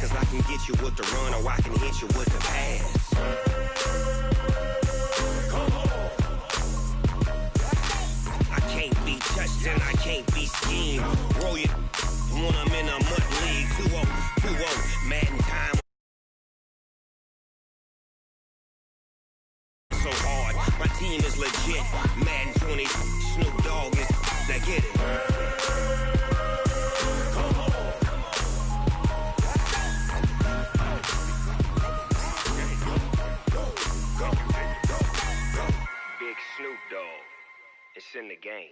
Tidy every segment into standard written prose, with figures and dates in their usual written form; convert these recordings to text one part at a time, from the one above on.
Cause I can get you with the run or I can hit you with the pass. I can't be touched and I can't be schemed. Roll you when I'm in a mud league. 2-0, 2-0, Madden time. So hard, my team is legit. Madden 20, Snoop Dogg is, they get it. Big Snoop Dogg, it's in the game.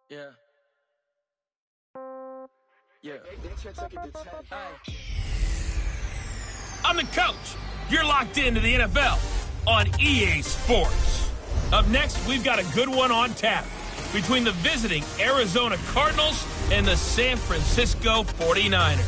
Yeah. Yeah. I'm the coach. You're locked into the NFL on EA Sports. Up next, we've got a good one on tap between the visiting Arizona Cardinals and the San Francisco 49ers.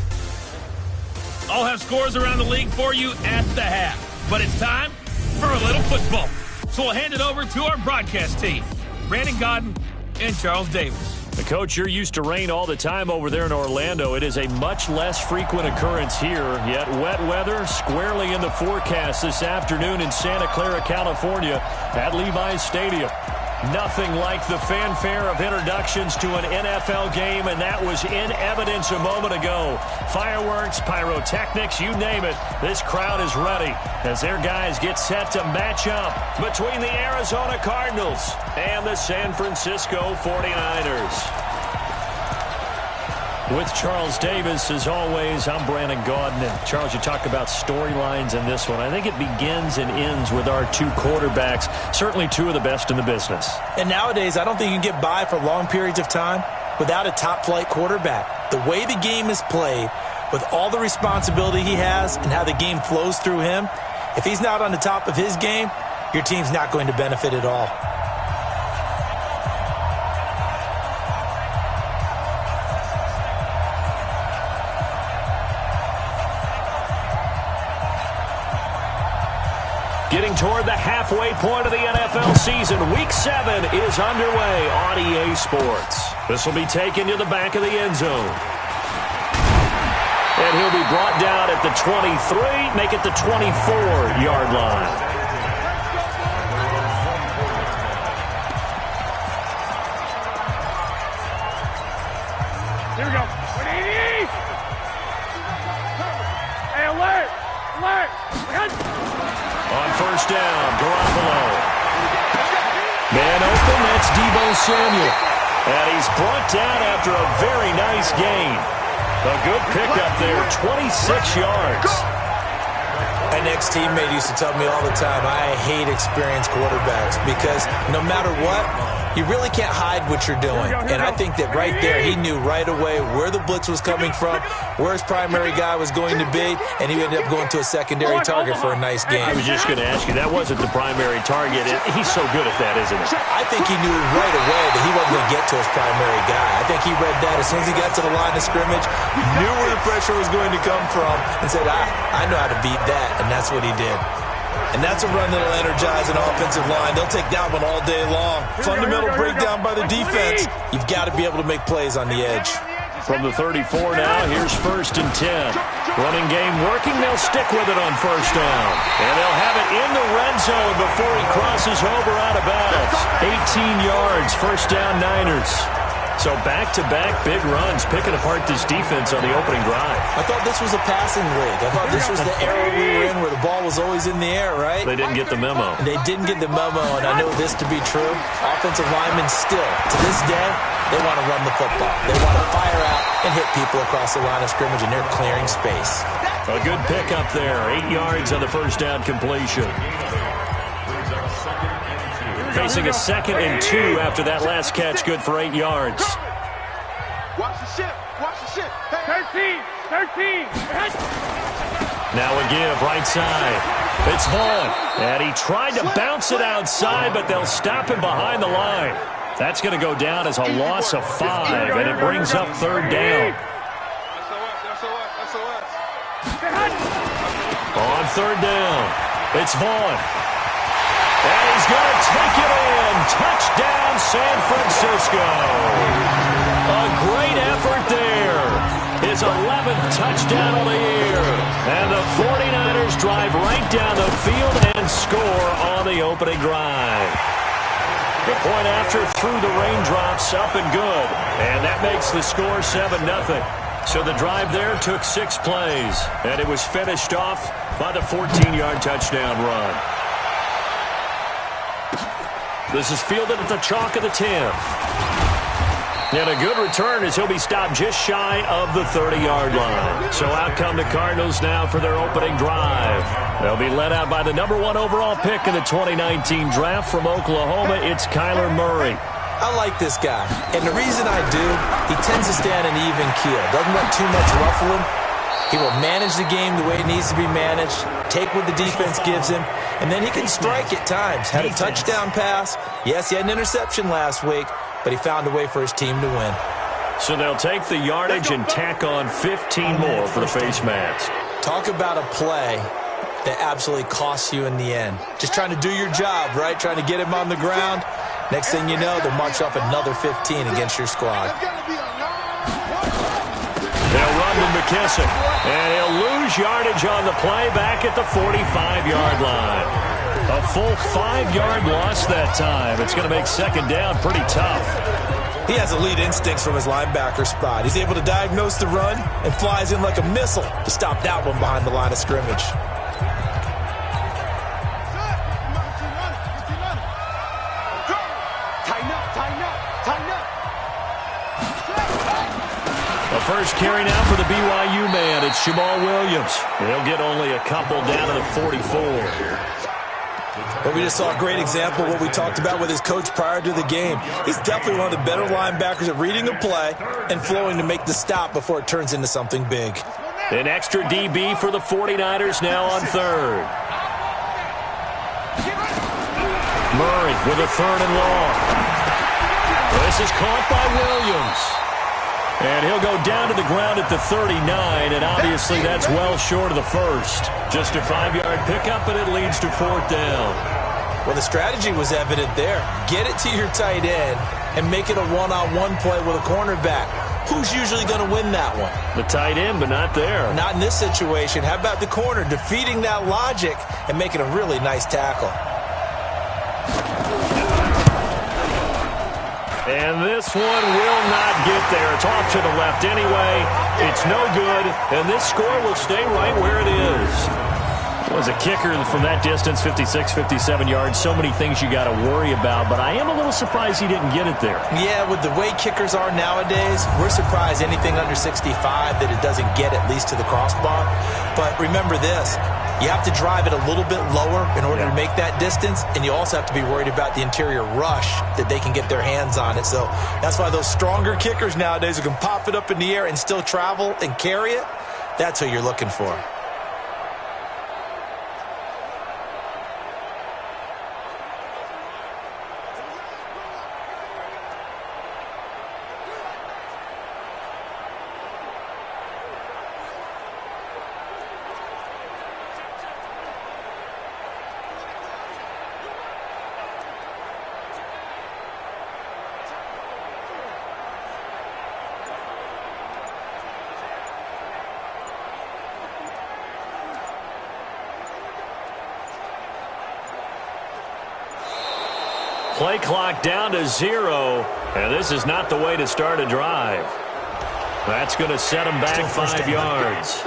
I'll have scores around the league for you at the half, but it's time for a little football. So we'll hand it over to our broadcast team, Brandon Godden and Charles Davis. The coach, you're used to rain all the time over there in Orlando. It is a much less frequent occurrence here, yet wet weather squarely in the forecast this afternoon in Santa Clara, California at Levi's Stadium. Nothing like the fanfare of introductions to an NFL game, and that was in evidence a moment ago. Fireworks, pyrotechnics, you name it. This crowd is ready as their guys get set to match up between the Arizona Cardinals and the San Francisco 49ers. With Charles Davis, as always, I'm Brandon Gaudin. And Charles, you talk about storylines in this one. I think it begins and ends with our two quarterbacks, certainly two of the best in the business. And nowadays, I don't think you can get by for long periods of time without a top-flight quarterback. The way the game is played, with all the responsibility he has and how the game flows through him, if he's not on the top of his game, your team's not going to benefit at all. Getting toward the halfway point of the NFL season, Week 7 is underway on EA Sports. This will be taken to the back of the end zone. And he'll be brought down at the 23, make it the 24-yard line. Here we go. 180! Hey, alert! Alert! On first down, Garoppolo. Man open, that's Deebo Samuel. And he's brought down after a very nice gain. A good pickup there, 26 yards. My next teammate used to tell me all the time, I hate experienced quarterbacks because no matter what, you really can't hide what you're doing. And I think that right there, he knew right away where the blitz was coming from, where his primary guy was going to be, and he ended up going to a secondary target for a nice game. I was just going to ask you, that wasn't the primary target. He's so good at that, isn't he? I think he knew right away that he wasn't going to get to his primary guy. I think he read that as soon as he got to the line of scrimmage, knew where the pressure was going to come from, and said, I know how to beat that, and that's what he did. And that's a run that'll energize an offensive line. They'll take that one all day long. Fundamental breakdown by the defense. You've got to be able to make plays on the edge. From the 34 now, here's 1st and 10. Running game working. They'll stick with it on first down. And they'll have it in the red zone before he crosses over out of bounds. 18 yards, first down Niners. So back-to-back big runs, picking apart this defense on the opening drive. I thought this was a passing league. I thought this was the era we were in where the ball was always in the air, right? They didn't get the memo. They didn't get the memo, and I know this to be true. Offensive linemen still, to this day, they want to run the football. They want to fire out and hit people across the line of scrimmage, and they're clearing space. A good pickup there, 8 yards on the first down completion. Facing a 2nd and 2 after that last catch, good for 8 yards. Watch the ship. Watch the ship. 13. Now a give, right side. It's Vaughn. And he tried to bounce it outside, but they'll stop him behind the line. That's going to go down as a loss of 5, and it brings up 3rd down. On 3rd down, it's Vaughn. And he's going to take it in. Touchdown, San Francisco. A great effort there. His 11th touchdown of the year. And the 49ers drive right down the field and score on the opening drive. The point after through the raindrops, up and good. And that makes the score 7-0. So the drive there took 6 plays. And it was finished off by the 14-yard touchdown run. This is fielded at the chalk of the 10. And a good return as he'll be stopped just shy of the 30-yard line. So out come the Cardinals now for their opening drive. They'll be led out by the number 1 overall pick in the 2019 draft from Oklahoma. It's Kyler Murray. I like this guy. And the reason I do, he tends to stay on an even keel. Doesn't let too much ruffle him. He will manage the game the way it needs to be managed, take what the defense gives him, and then he can strike at times. Had a touchdown pass. Yes, he had an interception last week, but he found a way for his team to win. So they'll take the yardage and tack on 15 more for the face mask. Talk about a play that absolutely costs you in the end. Just trying to do your job, right? Trying to get him on the ground. Next thing you know, they'll march off another 15 against your squad. They'll run to McKissick, and he'll lose yardage on the play back at the 45-yard line. A full 5-yard loss that time. It's going to make second down pretty tough. He has elite instincts from his linebacker spot. He's able to diagnose the run and flies in like a missile to stop that one behind the line of scrimmage. First carry now for the BYU man. It's Jamal Williams. He'll get only a couple down to the 44. But we just saw a great example of what we talked about with his coach prior to the game. He's definitely one of the better linebackers at reading a play and flowing to make the stop before it turns into something big. An extra DB for the 49ers now on third. Murray with a 3rd and long. This is caught by Williams. And he'll go down to the ground at the 39, and obviously that's well short of the first. Just a 5-yard pickup, and it leads to 4th down. Well, the strategy was evident there. Get it to your tight end and make it a one-on-one play with a cornerback. Who's usually going to win that one? The tight end, but not there. Not in this situation. How about the corner defeating that logic and making a really nice tackle? And this one will not get there. It's off to the left anyway. It's no good, and this score will stay right where it is. Was a kicker from that distance, 56, 57 yards. So many things you got to worry about, but I am a little surprised he didn't get it there. Yeah, with the way kickers are nowadays, we're surprised anything under 65 that it doesn't get at least to the crossbar. But remember this. You have to drive it a little bit lower in order to make that distance, and you also have to be worried about the interior rush that they can get their hands on it. So that's why those stronger kickers nowadays who can pop it up in the air and still travel and carry it, that's who you're looking for. Play clock down to 0, and this is not the way to start a drive. That's going to set them back 5 yards.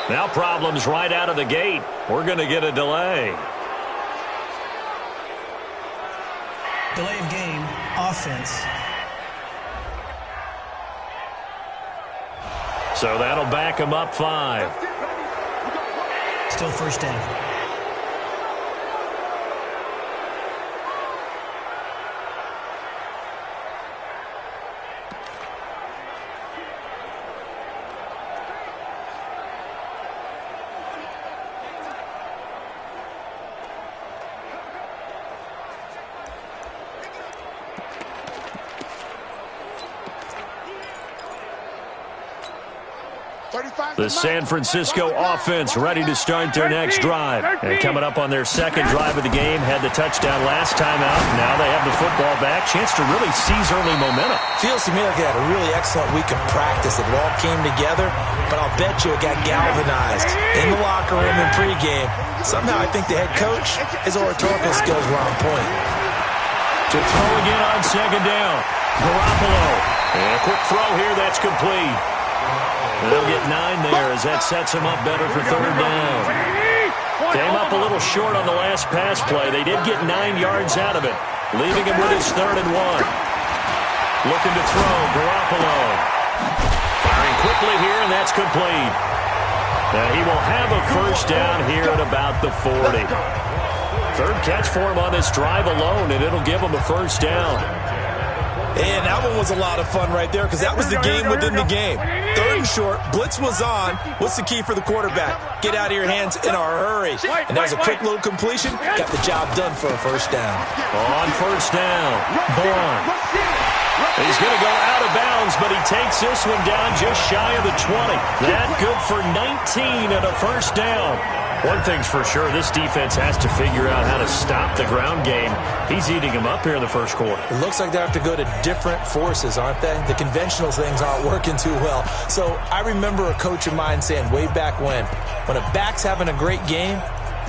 Now problems right out of the gate. We're going to get a delay. Delay of game, offense. So that'll back him up 5. Still first down. The San Francisco offense ready to start their next drive. And coming up on their second drive of the game, had the touchdown last time out. Now they have the football back. Chance to really seize early momentum. Feels to me like they had a really excellent week of practice. It all came together, but I'll bet you it got galvanized in the locker room in pregame. Somehow I think the head coach, his oratorical skills were on point. To throw again on second down. Garoppolo. And a quick throw here, that's complete. They'll get 9 there as that sets him up better for third down. Came up a little short on the last pass play. They did get 9 yards out of it, leaving him with his 3rd and 1. Looking to throw, Garoppolo. Firing quickly here, and that's complete. Now he will have a first down here at about the 40. 3rd catch for him on this drive alone, and it'll give him a first down. And that one was a lot of fun right there because that was the game within the game. 3rd and short, blitz was on. What's the key for the quarterback? Get out of your hands in a hurry. And that was a quick little completion. Got the job done for a first down. On first down, Bourne. He's going to go out of bounds, but he takes this one down just shy of the 20. That good for 19 and a first down. One thing's for sure, this defense has to figure out how to stop the ground game. He's eating him up here in the first quarter. It looks like they have to go to different forces, aren't they? The conventional things aren't working too well. So I remember a coach of mine saying way back when a back's having a great game,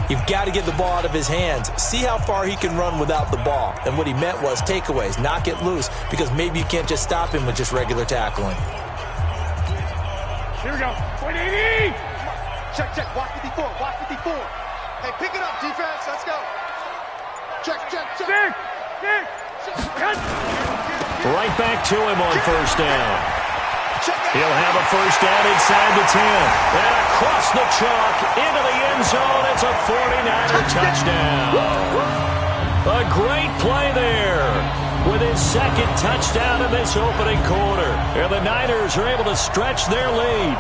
you've got to get the ball out of his hands. See how far he can run without the ball. And what he meant was takeaways, knock it loose, because maybe you can't just stop him with just regular tackling. Here we go. 180! Check, check. Watch 54. Watch 54. Hey, pick it up, defense. Let's go. Check, check, check. Right back to him on first down. He'll have a first down inside the 10. And across the chalk into the end zone. It's a 49er touchdown. A great play there with his 2nd touchdown in this opening quarter. And the Niners are able to stretch their lead.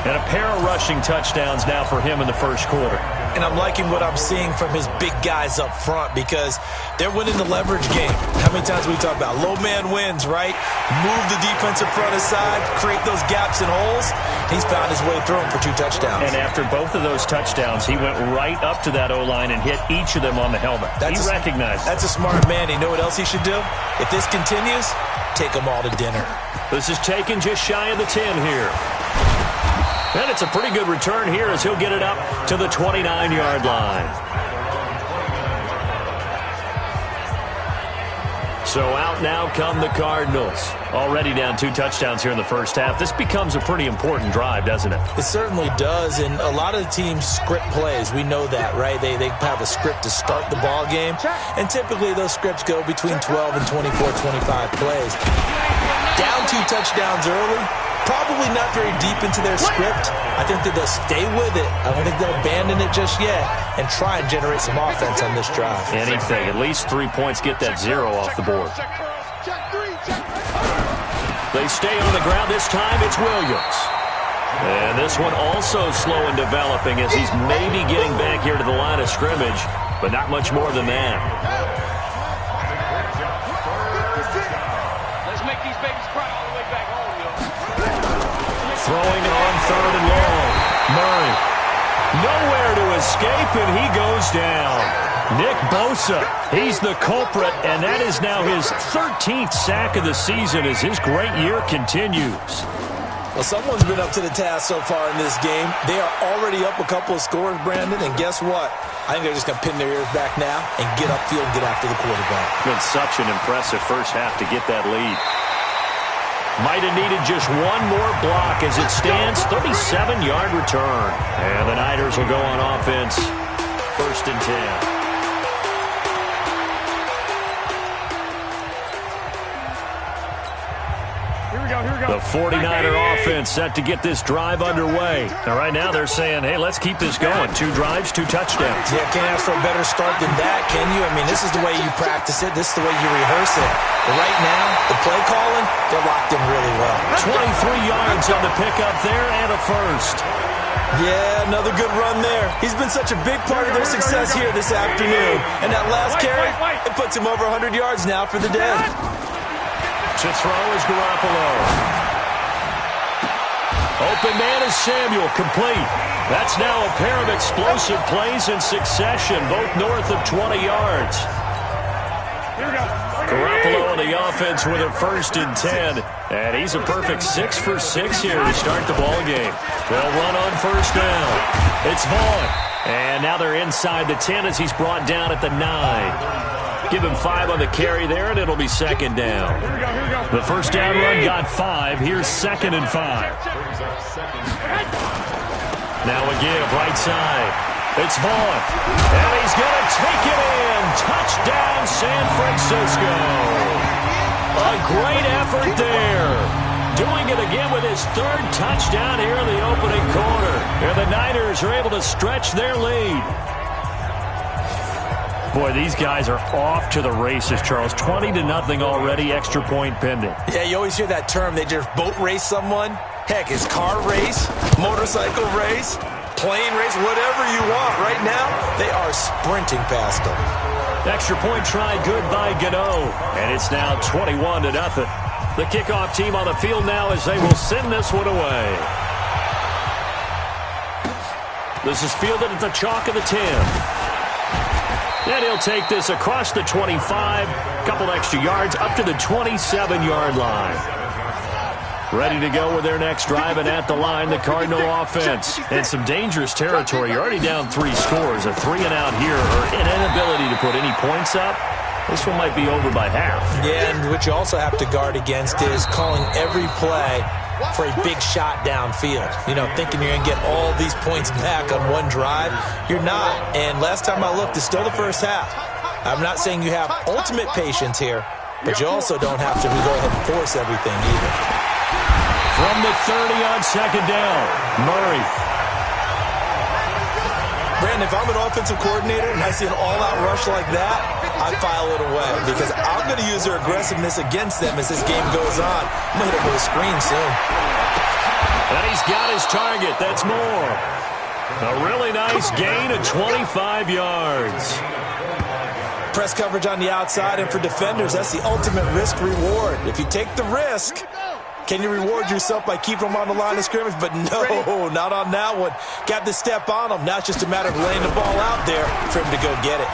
And a pair of rushing touchdowns now for him in the first quarter. And I'm liking what I'm seeing from his big guys up front because they're winning the leverage game. How many times we talk about low man wins, right? Move the defensive front aside, create those gaps and holes. He's found his way through them for 2 touchdowns. And after both of those touchdowns, he went right up to that O-line and hit each of them on the helmet. He recognized it. That's a smart man. You know what else he should do? If this continues, take them all to dinner. This is taken just shy of the 10 here. And it's a pretty good return here as he'll get it up to the 29-yard line. So out now come the Cardinals. Already down 2 touchdowns here in the first half. This becomes a pretty important drive, doesn't it? It certainly does, and a lot of the teams script plays. We know that, right? They have a script to start the ball game, and typically those scripts go between 12 and 24, 25 plays. Down 2 touchdowns early, probably not very deep into their script. I think that they'll stay with it. I don't think they'll abandon it just yet and try and generate some offense on this drive. Anything. At least 3 points, get that 0 off the board. They stay on the ground. This time it's Williams. And this one also slow in developing as he's maybe getting back here to the line of scrimmage, but not much more than that. Let's make these babies cry all the way back home, yo. Throwing on 3rd and long. Murray. Nowhere to escape, and he goes down. Nick Bosa, he's the culprit, and that is now his 13th sack of the season as his great year continues. Well, someone's been up to the task so far in this game. They are already up a couple of scores, Brandon, and guess what? I think they're just going to pin their ears back now and get upfield and get after the quarterback. Been such an impressive first half to get that lead. Might have needed just one more block as it stands, 37-yard return. And the Niners will go on offense, 1st and 10. Here we go. The 49er offense set to get this drive underway. Now, right now they're saying, hey, let's keep this going. 2 drives, 2 touchdowns. Yeah, can't ask for a better start than that, can you? I mean, this is the way you practice it. This is the way you rehearse it. But right now, the play calling, they're locked in really well. 23 yards on the pickup there and a first. Yeah, another good run there. He's been such a big part of their success here this afternoon. And that last carry, it puts him over 100 yards now for the day. To throw is Garoppolo. Open man is Samuel, complete. That's now a pair of explosive plays in succession, both north of 20 yards. Garoppolo and the offense with a 1st and 10. And he's a perfect 6 for 6 here to start the ball game. They'll run on 1st down. It's Vaughn. And now they're inside the 10 as he's brought down at the 9. Give him 5 on the carry there, and it'll be 2nd down. The 1st down run got 5. Here's 2nd and 5. Now a give, right side. It's Vaughn. And he's going to take it in. Touchdown, San Francisco. A great effort there. Doing it again with his 3rd touchdown here in the opening quarter. And the Niners are able to stretch their lead. Boy, these guys are off to the races, Charles. 20-0 already, extra point pending. Yeah, you always hear that term. They just boat race someone. Heck, it's car race, motorcycle race, plane race, whatever you want. Right now, they are sprinting past them. Extra point try good by Gano. And it's now 21-0. The kickoff team on the field now as they will send this one away. This is fielded at the chalk of the 10. And he'll take this across the 25, couple extra yards, up to the 27-yard line. Ready to go with their next drive, and at the line, the Cardinal offense. And some dangerous territory. You're already down 3 scores. A 3-and-out here, or an inability to put any points up. This one might be over by half. Yeah, and what you also have to guard against is calling every play for a big shot downfield. You know, thinking you're going to get all these points back on one drive. You're not. And last time I looked, it's still the first half. I'm not saying you have ultimate patience here, but you also don't have to go ahead and force everything either. From the 30 on 2nd down, Murray. Brandon, if I'm an offensive coordinator and I see an all-out rush like that, I file it away because I'm going to use their aggressiveness against them as this game goes on. I'm going to hit them with a screen soon. And he's got his target. That's more. A really nice gain of 25 yards. Press coverage on the outside, and for defenders, that's the ultimate risk-reward. If you take the risk, can you reward yourself by keeping them on the line of scrimmage? But no, not on that one. Got to step on them. Now it's just a matter of laying the ball out there for him to go get it.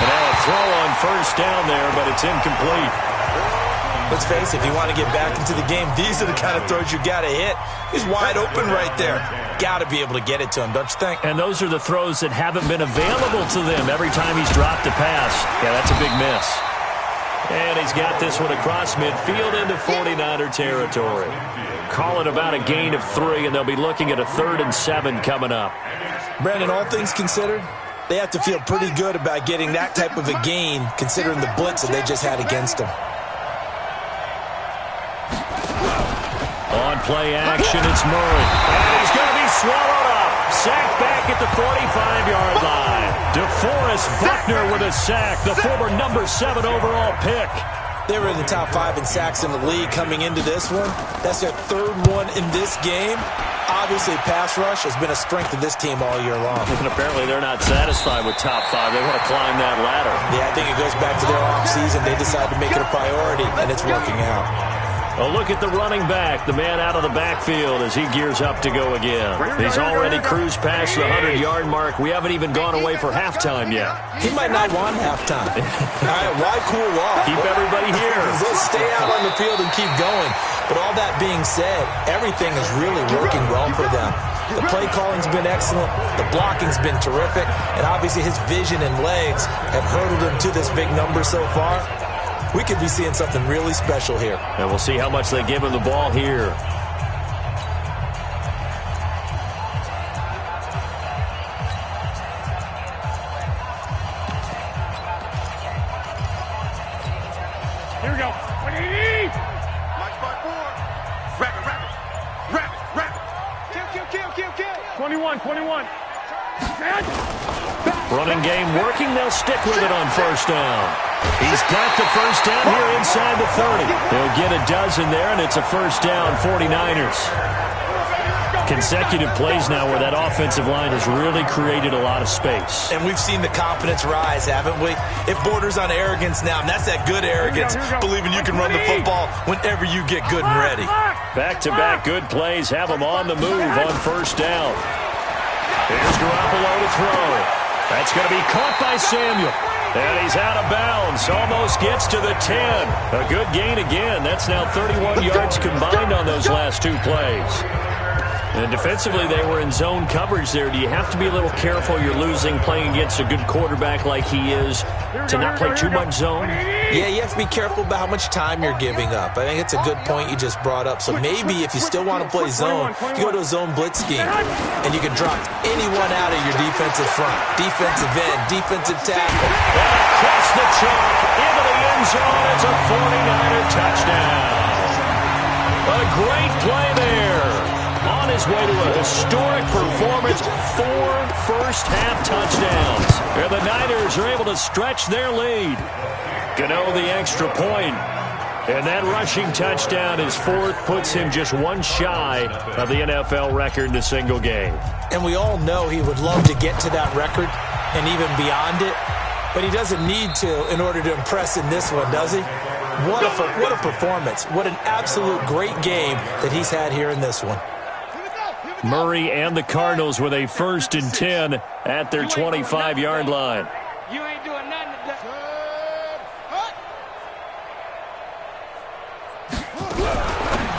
And now a throw on 1st down there, but it's incomplete. Let's face it, if you want to get back into the game, these are the kind of throws you got to hit. He's wide open right there. Got to be able to get it to him, don't you think? And those are the throws that haven't been available to them every time he's dropped a pass. Yeah, that's a big miss. And he's got this one across midfield into 49er territory. Call it about a gain of 3, and they'll be looking at a 3rd and 7 coming up. Brandon, all things considered, they have to feel pretty good about getting that type of a gain considering the blitz that they just had against them. On play action, it's Murray. And he's going to be swallowed up. Sacked back at the 45-yard line. DeForest Buckner with a sack, the former number 7 overall pick. They were in the top 5 in sacks in the league coming into this one. That's their 3rd one in this game. Obviously, pass rush has been a strength of this team all year long. And apparently they're not satisfied with top 5. They want to climb that ladder. Yeah, I think it goes back to their offseason. They decided to make it a priority, and it's working out. A look at the running back, the man out of the backfield as he gears up to go again. He's already cruised past the 100-yard mark. We haven't even gone away for halftime yet. He might not want halftime. All right, why cool off? Keep everybody here. Let's stay out on the field and keep going. But all that being said, everything is really working well for them. The play calling's been excellent. The blocking's been terrific. And obviously his vision and legs have hurdled him to this big number so far. We could be seeing something really special here. And we'll see how much they give him the ball here. Here we go. What do you need? 21. Running game working. They'll stick with it on first down. He's got the first down here inside the 30. They'll get a dozen there, and it's a first down, 49ers. Consecutive plays now where that offensive line has really created a lot of space. And we've seen the confidence rise, haven't we? It borders on arrogance now, and that's that good arrogance, believing you can run the football whenever you get good and ready. Back-to-back good plays have them on the move on first down. Here's Garoppolo to throw. That's going to be caught by Samuel. And he's out of bounds. Almost gets to the 10. A good gain again. That's now 31 yards combined on those last two plays. And defensively, they were in zone coverage there. Do you have to be a little careful? You're losing playing against a good quarterback like he is to not play too much zone? Yeah, you have to be careful about how much time you're giving up. I think it's a good point you just brought up. So maybe if you still want to play zone, you go to a zone blitz scheme, and you can drop anyone out of your defensive front. Defensive end, defensive tackle. And across the chalk, into the end zone. It's a 49er touchdown. A great play there. On his way to a historic performance, 4 first-half touchdowns. And the Niners are able to stretch their lead. Gano the extra point. And that rushing touchdown, his fourth, puts him just one shy of the NFL record in a single game. And we all know he would love to get to that record and even beyond it. But he doesn't need to in order to impress in this one, does he? What a performance. What an absolute great game that he's had here in this one. Murray and the Cardinals with a 1st and 10 at their 25-yard line. You ain't doing nothing today.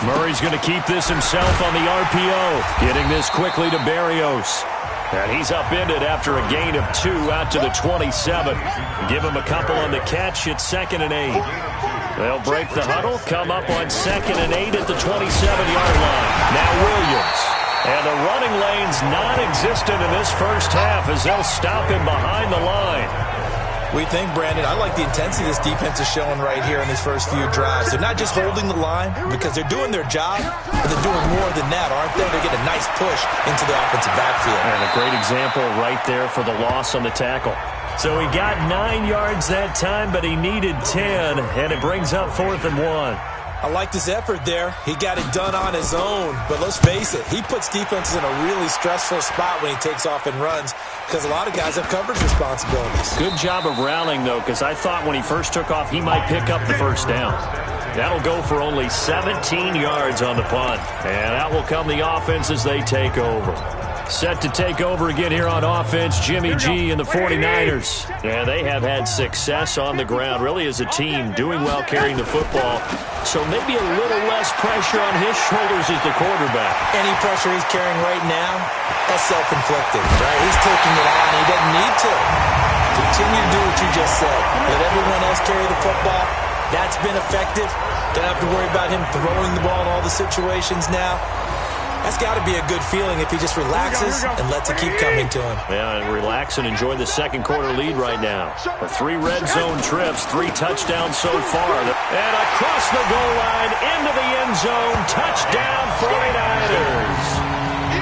Murray's going to keep this himself on the RPO. Getting this quickly to Berrios. And he's upended after a gain of 2 out to the 27. Give him a couple on the catch. It's 2nd and 8. They'll break the huddle, come up on 2nd and 8 at the 27-yard line. Now Williams. And the running lane's non-existent in this first half as they'll stop him behind the line. We think, Brandon, I like the intensity this defense is showing right here in these first few drives. They're not just holding the line because they're doing their job, but they're doing more than that, aren't they? They're getting a nice push into the offensive backfield. And a great example right there for the loss on the tackle. So he got 9 yards that time, but he needed 10, and it brings up 4th and 1. I liked his effort there. He got it done on his own. But let's face it, he puts defenses in a really stressful spot when he takes off and runs because a lot of guys have coverage responsibilities. Good job of rallying, though, because I thought when he first took off, he might pick up the first down. That'll go for only 17 yards on the punt. And out will come the offense as they take over. Set to take over again here on offense, Jimmy G and the 49ers. Yeah, they have had success on the ground, really as a team, doing well carrying the football. So maybe a little less pressure on his shoulders as the quarterback. Any pressure he's carrying right now, that's self-inflicted, right? He's taking it on. He doesn't need to. Continue to do what you just said. Let everyone else carry the football. That's been effective. Don't have to worry about him throwing the ball in all the situations now. That's got to be a good feeling if he just relaxes and lets it keep coming to him. Yeah, and relax and enjoy the second quarter lead right now. The 3 red zone trips, 3 touchdowns so far. And across the goal line, into the end zone, touchdown 49ers.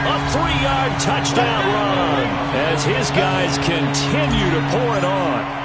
A 3-yard touchdown run as his guys continue to pour it on.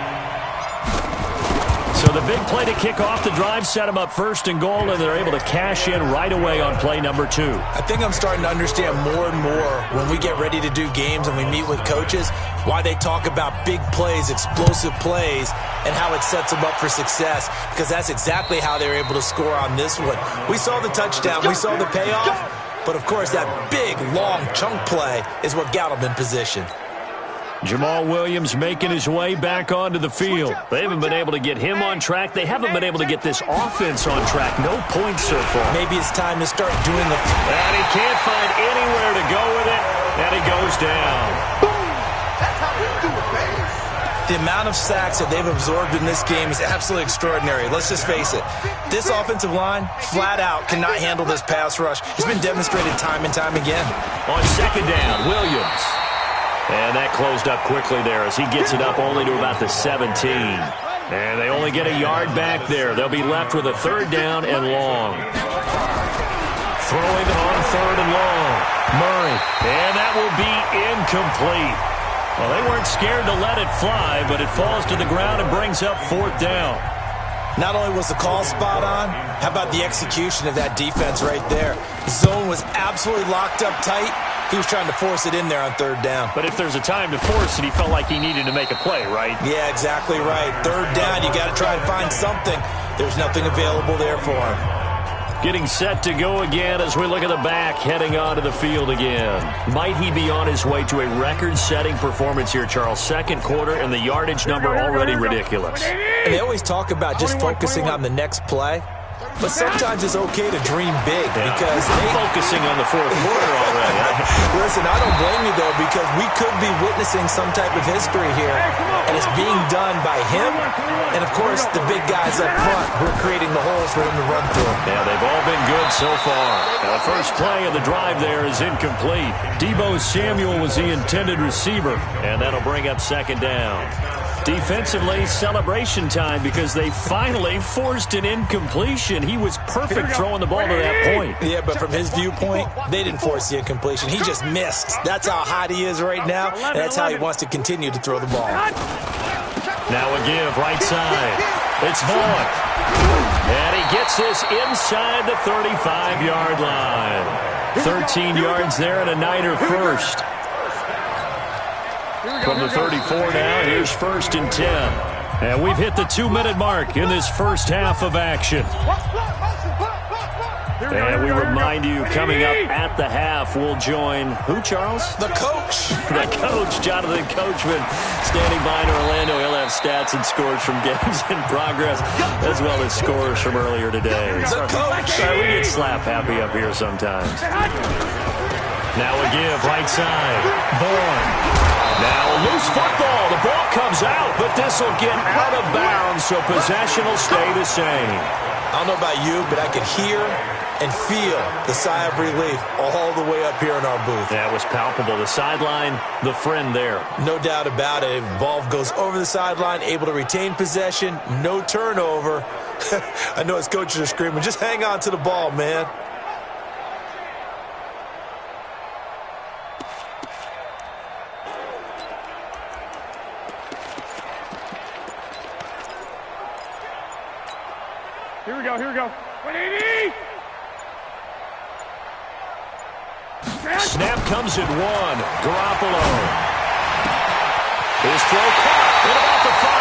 So the big play to kick off the drive set them up 1st and goal, and they're able to cash in right away on play number 2. I think I'm starting to understand more and more when we get ready to do games and we meet with coaches why they talk about big plays, explosive plays, and how it sets them up for success, because that's exactly how they were able to score on this one. We saw the touchdown. We saw the payoff. But, of course, that big, long chunk play is what got them in position. Jamal Williams making his way back onto the field. They haven't been able to get him on track. They haven't been able to get this offense on track. No points so far. Maybe it's time to start doing it. And he can't find anywhere to go with it. And he goes down. That's how we do it, baby. The amount of sacks that they've absorbed in this game is absolutely extraordinary. Let's just face it. This offensive line, flat out, cannot handle this pass rush. It's been demonstrated time and time again. On 2nd down, Williams. And that closed up quickly there as he gets it up only to about the 17. And they only get a yard back there. They'll be left with a 3rd down and long. Throwing on third and long. Murray, and that will be incomplete. Well, they weren't scared to let it fly, but it falls to the ground and brings up fourth down. Not only was the call spot on, how about the execution of that defense right there? Zone was absolutely locked up tight. He was trying to force it in there on third down. But if there's a time to force it, he felt like he needed to make a play, right? Yeah, exactly right. Third down, you got to try and find something. There's nothing available there for him. Getting set to go again as we look at the back heading onto the field again. Might he be on his way to a record-setting performance here, Charles? Second quarter and the yardage number already ridiculous. And they always talk about just focusing on the next play. But sometimes it's okay to dream big because they're focusing on the fourth quarter already. Listen, I don't blame you, though, because we could be witnessing some type of history here, and it's being done by him and, of course, the big guys up front who are creating the holes for him to run through. Yeah, they've all been good so far. Now, the first play of the drive there is incomplete. Deebo Samuel was the intended receiver, and that'll bring up second down. Defensively, celebration time because they finally forced an incompletion. He was perfect throwing the ball to that point. Yeah, but from his viewpoint, they didn't force the incompletion. He just missed. That's how hot he is right now, and that's how he wants to continue to throw the ball. Now a give, right side. It's Vaughn. And he gets this inside the 35-yard line. 13 yards there and a Niner first. From the 34 now, here's first and 10. And we've hit the 2-minute mark in this first half of action. And we remind you, coming up at the half, we'll join who, Charles? The coach. The coach, Jonathan Coachman, standing by in Orlando. He'll have stats and scores from games in progress, as well as scores from earlier today. The coach. We get slap happy up here sometimes. Now a give, right side. Vaughn. Now a loose football. The ball comes out, but this will get out of bounds, so possession will stay the same. I don't know about you, but I could hear and feel the sigh of relief all the way up here in our booth. That was palpable. The sideline, the friend there. No doubt about it. Ball goes over the sideline, able to retain possession, no turnover. I know his coaches are screaming, just hang on to the ball, man. Here we go. 180! Snap comes at one. Garoppolo. His throw caught at about the 5.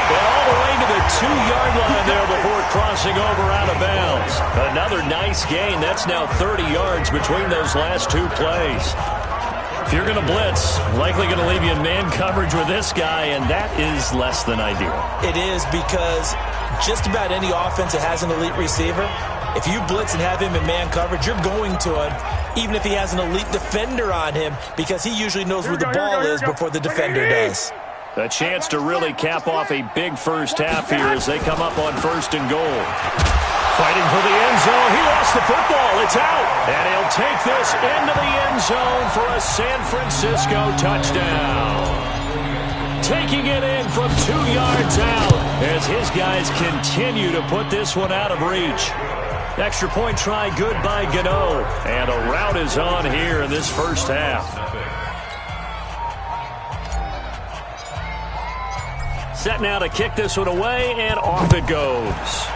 And all the way to the 2-yard line there before crossing over out of bounds. Another nice gain. That's now 30 yards between those last two plays. If you're going to blitz, likely going to leave you in man coverage with this guy, and that is less than ideal. It is because just about any offense that has an elite receiver, if you blitz and have him in man coverage, you're going to him, even if he has an elite defender on him, because he usually knows where the ball is before the defender does. A chance to really cap off a big first half here as they come up on first and goal. Fighting for the end zone. He lost the football. It's out. And he'll take this into the end zone for a San Francisco touchdown. Taking it in from 2 yards out as his guys continue to put this one out of reach. Extra point try good by Gano. And a rout is on here in this first half. Set now to kick this one away, and off it goes.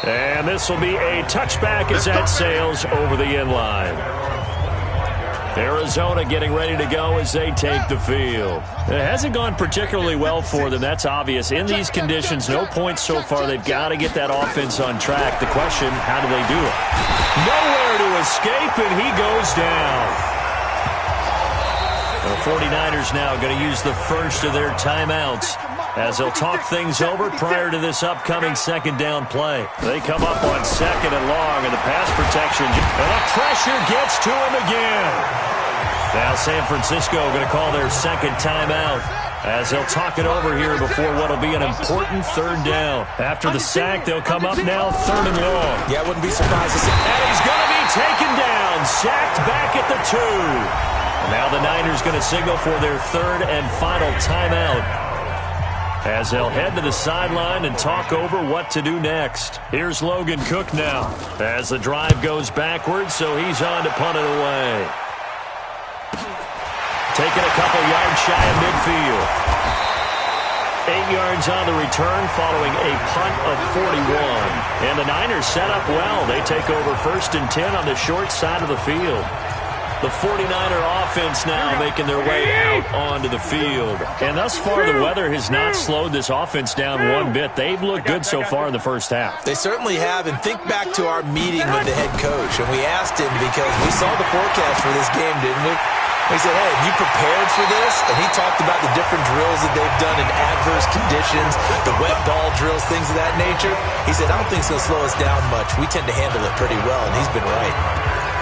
And this will be a touchback as that sails over the end line. Arizona getting ready to go as they take the field. It hasn't gone particularly well for them. That's obvious. In these conditions, no points so far. They've got to get that offense on track. The question, how do they do it? Nowhere to escape, and he goes down. The 49ers now going to use the first of their timeouts as they'll talk things over prior to this upcoming second down play. They come up on second and long, and the pass protection, and the pressure gets to him again. Now San Francisco going to call their second timeout as they'll talk it over here before what will be an important third down. After the sack, they'll come up now third and long. Yeah, I wouldn't be surprised to see. And he's going to be taken down, sacked back at the 2. Now the Niners going to signal for their third and final timeout. as they'll head to the sideline and talk over what to do next. Here's Logan Cook now as the drive goes backwards, so he's on to punt it away. Taking a couple yards shy of midfield. 8 yards on the return following a punt of 41. And the Niners set up well. They take over 1st and 10 on the short side of the field. The 49er offense now making their way out onto the field. And thus far, the weather has not slowed this offense down one bit. They've looked good so far in the first half. They certainly have. And think back to our meeting with the head coach. And we asked him because we saw the forecast for this game, didn't we? He said, hey, have you prepared for this? And he talked about the different drills that they've done in adverse conditions, the wet ball drills, things of that nature. He said, I don't think it's going to slow us down much. We tend to handle it pretty well, and he's been right.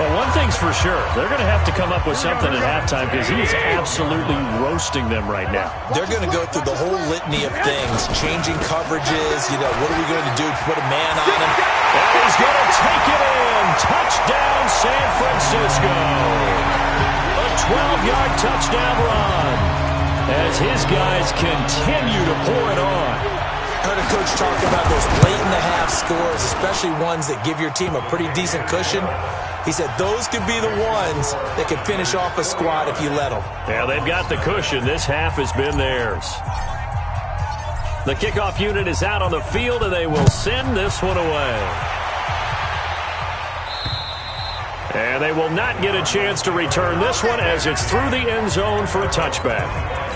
Well, one thing's for sure. They're going to have to come up with something at halftime because he is absolutely roasting them right now. They're going to go through the whole litany of things, changing coverages, what are we going to do to put a man on him? And he's going to take it in. Touchdown, San Francisco. A 12-yard touchdown run as his guys continue to pour it on. I heard a coach talk about those late-in-the-half scores, especially ones that give your team a pretty decent cushion. He said those could be the ones that could finish off a squad if you let them. Yeah, they've got the cushion. This half has been theirs. The kickoff unit is out on the field, and they will send this one away. And they will not get a chance to return this one as it's through the end zone for a touchback.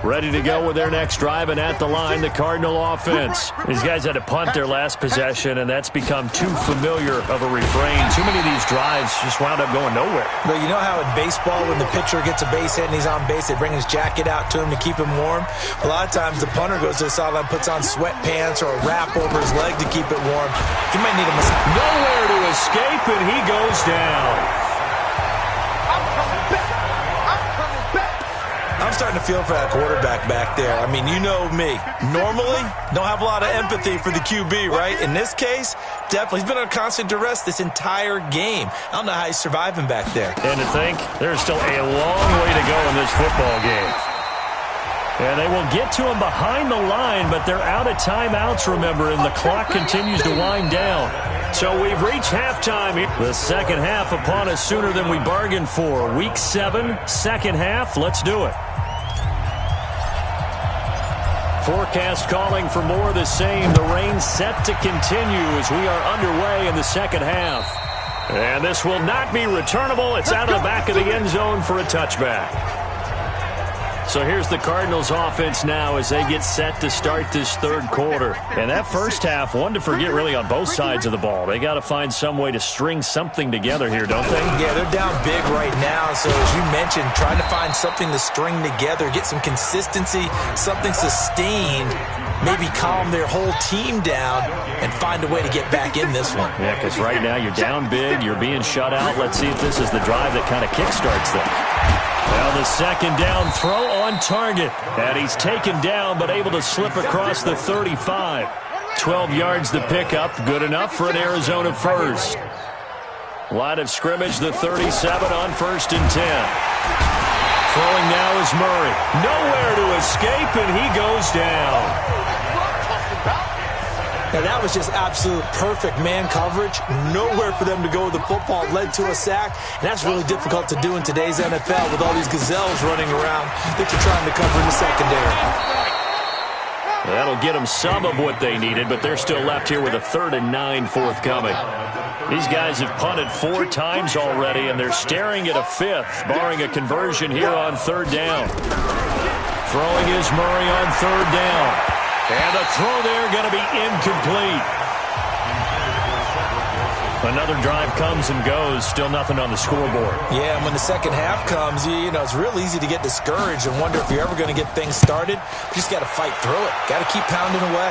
Ready to go with their next drive, and at the line, the Cardinal offense. These guys had to punt their last possession, and that's become too familiar of a refrain. Too many of these drives just wound up going nowhere. But you know how in baseball, when the pitcher gets a base hit and he's on base, they bring his jacket out to him to keep him warm? A lot of times, the punter goes to the sideline, puts on sweatpants or a wrap over his leg to keep it warm. He might need a massage. Nowhere to escape, and he goes down. I'm starting to feel for that quarterback back there. I mean, you know me. Normally, don't have a lot of empathy for the QB, right? In this case, definitely. He's been under constant duress this entire game. I don't know how he's surviving back there. And to think, there's still a long way to go in this football game. And they will get to him behind the line, but they're out of timeouts, remember, and the clock continues to wind down. So we've reached halftime here. The second half upon us sooner than we bargained for. Week 7, second half. Let's do it. Forecast calling for more of the same. The rain set to continue as we are underway in the second half. And this will not be returnable. It's out of the back of the end zone for a touchback. So here's the Cardinals offense now as they get set to start this third quarter. And that first half, one to forget really on both sides of the ball. They got to find some way to string something together here, don't they? Yeah, they're down big right now. So as you mentioned, trying to find something to string together, get some consistency, something sustained, maybe calm their whole team down and find a way to get back in this one. Yeah, because right now you're down big, you're being shut out. Let's see if this is the drive that kind of kickstarts them. Well, the second down throw on target. And he's taken down but able to slip across the 35. 12 yards the pickup. Good enough for an Arizona first. Line of scrimmage, the 37 on 1st and 10. Throwing now is Murray. Nowhere to escape, and he goes down. Now, that was just absolute perfect man coverage. Nowhere for them to go with the football. Led to a sack. And that's really difficult to do in today's NFL with all these gazelles running around that you're trying to cover in the secondary. That'll get them some of what they needed, but they're still left here with a 3rd and 9 forthcoming. These guys have punted 4 times already, and they're staring at a 5th, barring a conversion here on 3rd down. Throwing is Murray on 3rd down. And the throw there going to be incomplete. Another drive comes and goes. Still nothing on the scoreboard. Yeah, and when the second half comes, you know, it's real easy to get discouraged and wonder if you're ever going to get things started. You just got to fight through it. Got to keep pounding away.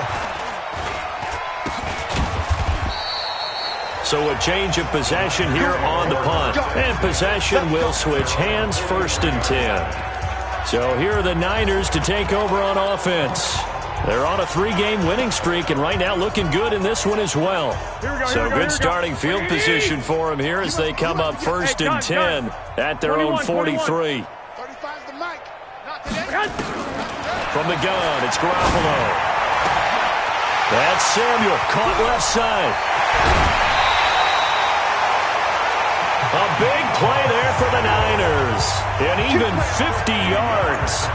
So a change of possession here on the punt. And possession will switch hands, 1st and 10. So here are the Niners to take over on offense. They're on a 3-game winning streak, and right now looking good in this one as well. So good starting field position for them here as they come up 1st and 10 at their own 43. 35's the mic. Not today. From the gun, it's Garoppolo. That's Samuel, caught left side. A big play there for the Niners. And even 50 yards.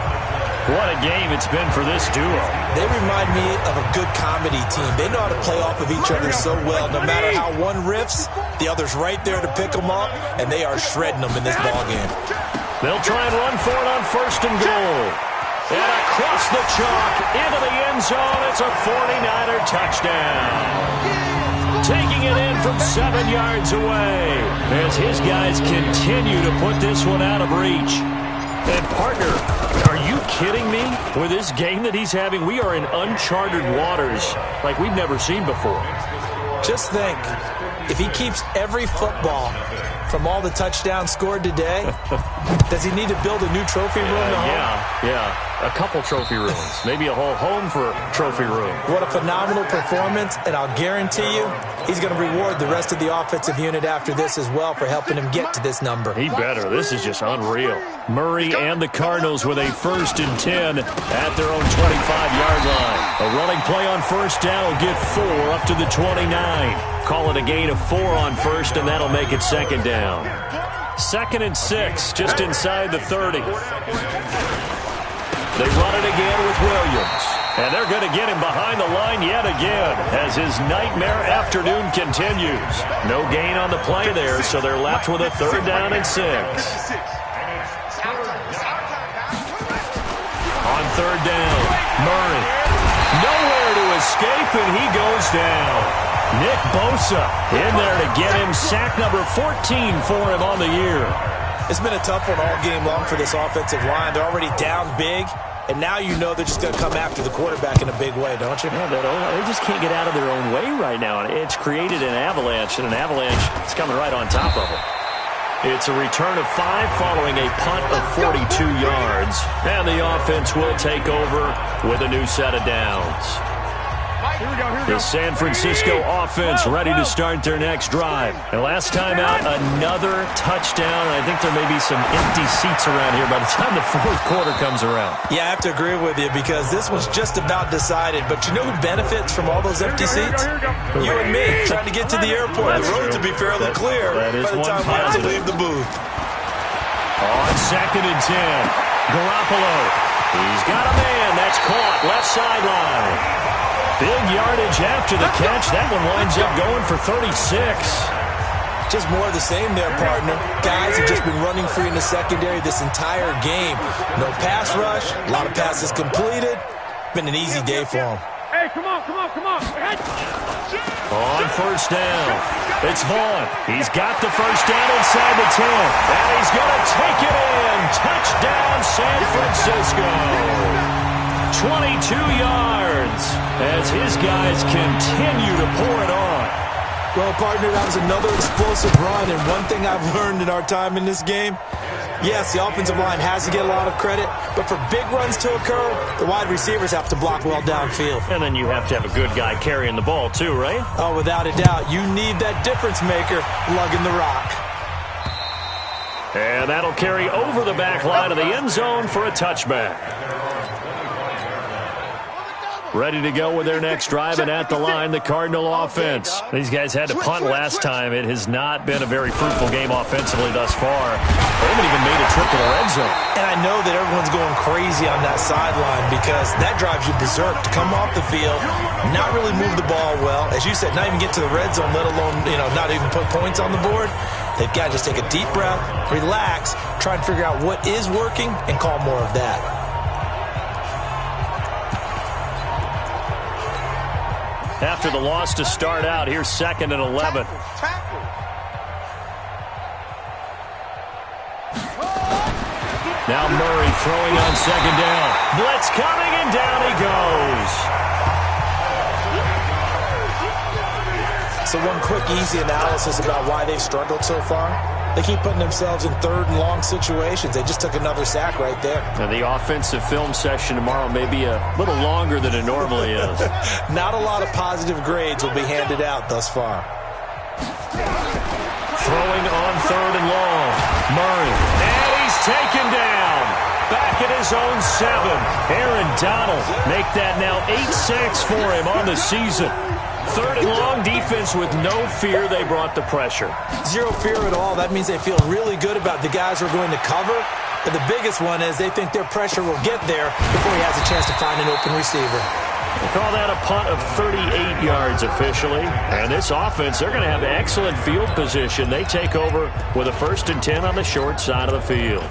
What a game it's been for this duo. They remind me of a good comedy team. They know how to play off of each other so well. No matter how one riffs, the other's right there to pick them up, and they are shredding them in this ballgame. They'll try and run for it on 1st and goal. And across the chalk, into the end zone, it's a 49er touchdown. Taking it in from 7 yards away as his guys continue to put this one out of reach. And, partner, are you kidding me? With this game that he's having, we are in uncharted waters like we've never seen before. Just think, if he keeps every football from all the touchdowns scored today, does he need to build a new trophy room? Yeah. A couple trophy rooms. Maybe a whole home for trophy room. What a phenomenal performance, and I'll guarantee you he's going to reward the rest of the offensive unit after this as well for helping him get to this number. He better. This is just unreal. Murray and the Cardinals with a 1st and 10 at their own 25-yard line. A running play on 1st down will get 4 up to the 29. Call it a gain of 4 on 1st, and that'll make it 2nd down. 2nd and 6, just inside the 30. They run it again with Williams. And they're going to get him behind the line yet again as his nightmare afternoon continues. No gain on the play there, so they're left with a 3rd down and 6. On 3rd down, Murray. Nowhere to escape, and he goes down. Nick Bosa in there to get him sack number 14 for him on the year. It's been a tough one all game long for this offensive line. They're already down big, and now you know they're just going to come after the quarterback in a big way, don't you? Yeah, they just can't get out of their own way right now. It's created an avalanche, and an avalanche is coming right on top of them. It's a return of 5 following a punt of 42 yards, and the offense will take over with a new set of downs. The San Francisco offense ready to start their next drive. And last time out, another touchdown. I think there may be some empty seats around here by the time the 4th quarter comes around. Yeah, I have to agree with you because this was just about decided. But you know who benefits from all those empty seats? You and me, trying to get to the airport. The roads will be fairly clear by the time we have to leave the booth. On 2nd and 10, Garoppolo. He's got a man. That's caught left sideline. Big yardage after the catch. That one winds up going for 36. Just more of the same there, partner. Guys have just been running free in the secondary this entire game. No pass rush, a lot of passes completed. Been an easy day for them. Hey, come on. On 1st down, it's Vaughn. He's got the 1st down inside the 10. And he's going to take it in. Touchdown, San Francisco. 22 yards as his guys continue to pour it on. Well, partner, that was another explosive run, and one thing I've learned in our time in this game, yes, the offensive line has to get a lot of credit, but for big runs to occur, the wide receivers have to block well downfield. And then you have to have a good guy carrying the ball too, right? Oh, without a doubt. You need that difference maker lugging the rock. And that'll carry over the back line of the end zone for a touchback. Ready to go with their next drive, and at the line, the Cardinal offense. These guys had to punt last time. It has not been a very fruitful game offensively thus far. They haven't even made a trip to the red zone. And I know that everyone's going crazy on that sideline because that drives you berserk to come off the field, not really move the ball well. As you said, not even get to the red zone, let alone, not even put points on the board. They've got to just take a deep breath, relax, try and figure out what is working, and call more of that. After the loss to start out, here's 2nd and 11. Now Murray throwing on 2nd down. Blitz coming, and down he goes. So one quick, easy analysis about why they've struggled so far. They keep putting themselves in 3rd and long situations. They just took another sack right there. Now the offensive film session tomorrow may be a little longer than it normally is. Not a lot of positive grades will be handed out thus far. Throwing on 3rd and long. Murray. And he's taken down. Back at his own 7. Aaron Donald make that now 8 sacks for him on the season. 3rd and long, defense with no fear. They brought the pressure. Zero fear at all. That means they feel really good about the guys who are going to cover. But the biggest one is they think their pressure will get there before he has a chance to find an open receiver. They call that a punt of 38 yards officially. And this offense, they're going to have excellent field position. They take over with a 1st and 10 on the short side of the field.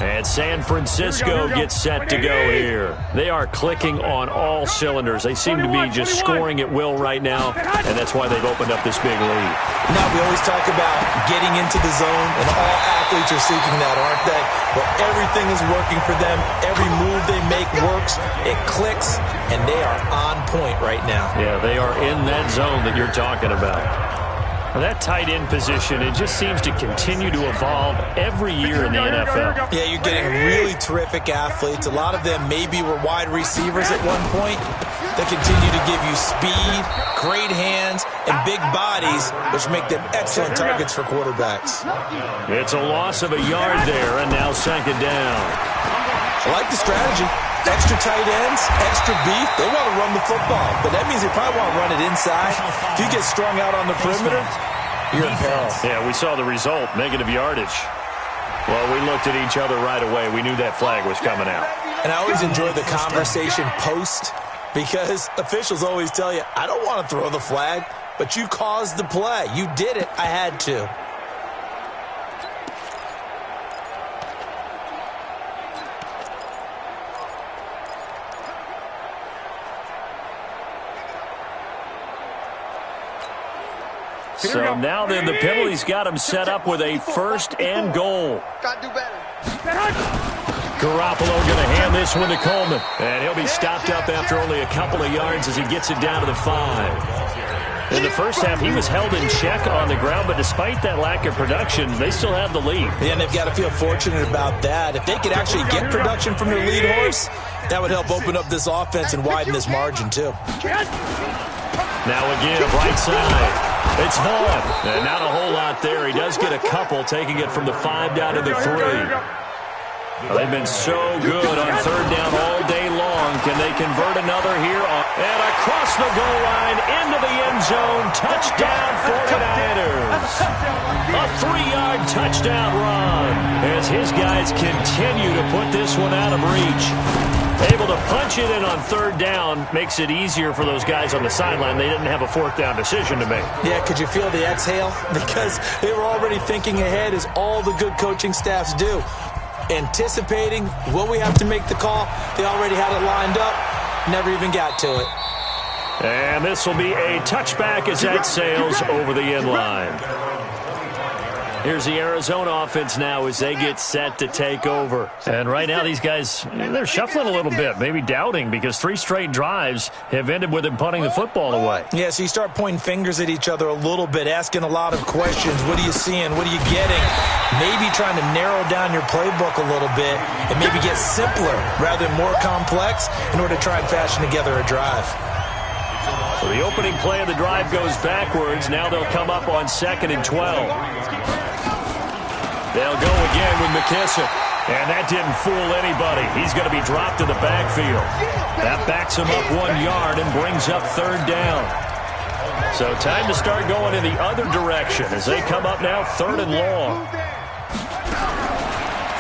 And San Francisco gets set to go here. They are clicking on all cylinders. They seem to be just scoring at will right now, and that's why they've opened up this big lead. Now, we always talk about getting into the zone, and all athletes are seeking that, aren't they? Well, everything is working for them. Every move they make works. It clicks, and they are on point right now. Yeah, they are in that zone that you're talking about. Well, that tight end position, it just seems to continue to evolve every year in the NFL. Yeah, you're getting really terrific athletes. A lot of them maybe were wide receivers at one point. They continue to give you speed, great hands, and big bodies, which make them excellent targets for quarterbacks. It's a loss of a yard there, and now 2nd down. I like the strategy. Extra tight ends, extra beef. They want to run the football, but that means they probably want to run it inside. If you get strung out on the perimeter, you're in peril. Yeah, we saw the result, negative yardage. Well, we looked at each other right away. We knew that flag was coming out. And I always enjoy the conversation post because officials always tell you, I don't want to throw the flag, but you caused the play. You did it. I had to. So now then the penalty's got him set up with a 1st and goal. Got to do better. Garoppolo going to hand this one to Coleman. And he'll be stopped up after only a couple of yards as he gets it down to the 5. In the first half, he was held in check on the ground, but despite that lack of production, they still have the lead. And they've got to feel fortunate about that. If they could actually get production from their lead horse, that would help open up this offense and widen this margin, too. Now again, right side. It's Vaughn. And not a whole lot there. He does get a couple, taking it from the 5 down to the 3. Well, they've been so good on 3rd down all day long. Can they convert another here? And across the goal line, into the end zone. Touchdown, 49ers. A 3-yard touchdown run as his guys continue to put this one out of reach. Able to punch it in on 3rd down makes it easier for those guys on the sideline. They didn't have a 4th down decision to make. Yeah, could you feel the exhale? Because they were already thinking ahead, as all the good coaching staffs do. Anticipating, will we have to make the call? They already had it lined up, never even got to it. And this will be a touchback as that sails over the end line. Here's the Arizona offense now as they get set to take over. And right now these guys, they're shuffling a little bit, maybe doubting, because 3 straight drives have ended with them punting the football away. Yeah, so you start pointing fingers at each other a little bit, asking a lot of questions. What are you seeing? What are you getting? Maybe trying to narrow down your playbook a little bit and maybe get simpler rather than more complex in order to try and fashion together a drive. So the opening play of the drive goes backwards. Now they'll come up on 2nd and 12. They'll go again with McKissick. And that didn't fool anybody. He's going to be dropped to the backfield. That backs him up 1 yard and brings up 3rd down. So time to start going in the other direction as they come up now 3rd and long.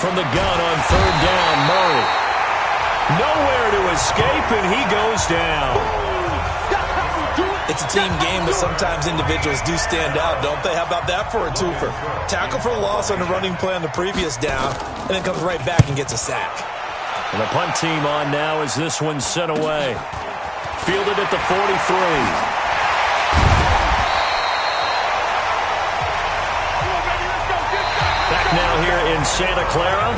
From the gun on 3rd down, Murray. Nowhere to escape, and he goes down. It's a team game, but sometimes individuals do stand out, don't they? How about that for a twofer? Tackle for a loss on the running play on the previous down, and then comes right back and gets a sack. And the punt team on now as this one's sent away. Fielded at the 43. Back now here in Santa Clara.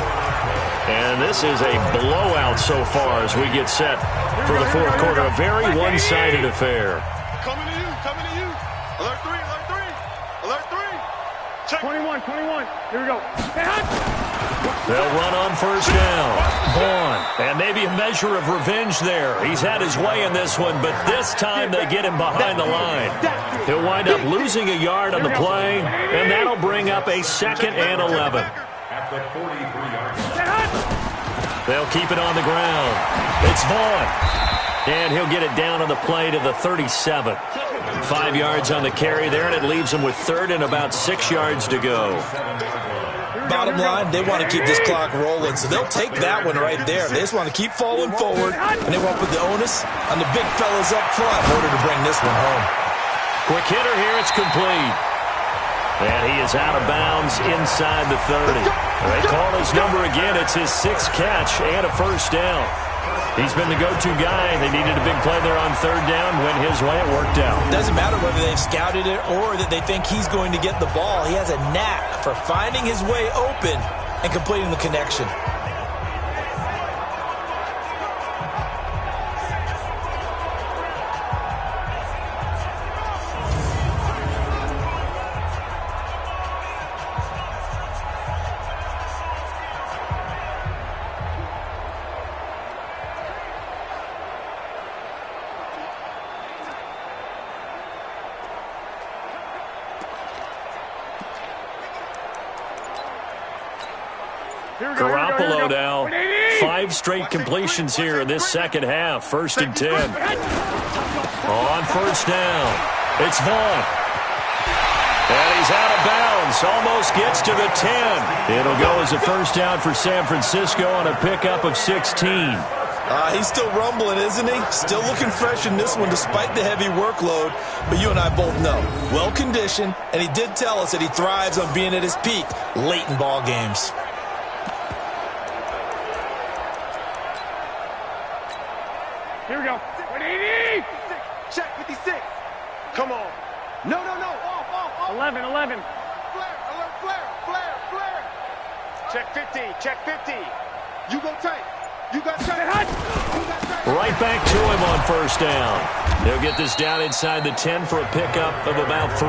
And this is a blowout so far as we get set for the 4th quarter. A very one-sided affair. Coming to you. Alert 3, alert 3. Check. 21. Here we go. They'll run on 1st down. Vaughn. And maybe a measure of revenge there. He's had his way in this one, but this time they get him behind the line. He'll wind up losing a yard on the play, and that'll bring up a 2nd and 11. They'll keep it on the ground. It's Vaughn. And he'll get it down on the play to the 37. 5 yards on the carry there, and it leaves them with third and about 6 yards to go. Bottom line, they want to keep this clock rolling, so they'll take that one right there. They just want to keep falling forward, and they want to put the onus on the big fellas up front in order to bring this one home. Quick hitter here, it's complete. And he is out of bounds inside the 30. They call his number again. It's his 6th catch and a first down. He's been the go-to guy. They needed a big play there on third down. Went his way, it worked out. It doesn't matter whether they've scouted it or that they think he's going to get the ball. He has a knack for finding his way open and completing the connection. Garoppolo now. 5 straight completions here in this second half. 1st and 10. On first down, it's Vaughn. And he's out of bounds. Almost gets to the 10. It'll go as a first down for San Francisco on a pickup of 16. He's still rumbling, isn't he? Still looking fresh in this one despite the heavy workload. But you and I both know, well-conditioned, and he did tell us that he thrives on being at his peak late in ball games. Here we go. 180. Check 56. Come on. No. Off. 11. Flare. Check 50. Check 50. You go tight. You got tight. Right back to him on first down. They'll get this down inside the 10 for a pickup of about 3.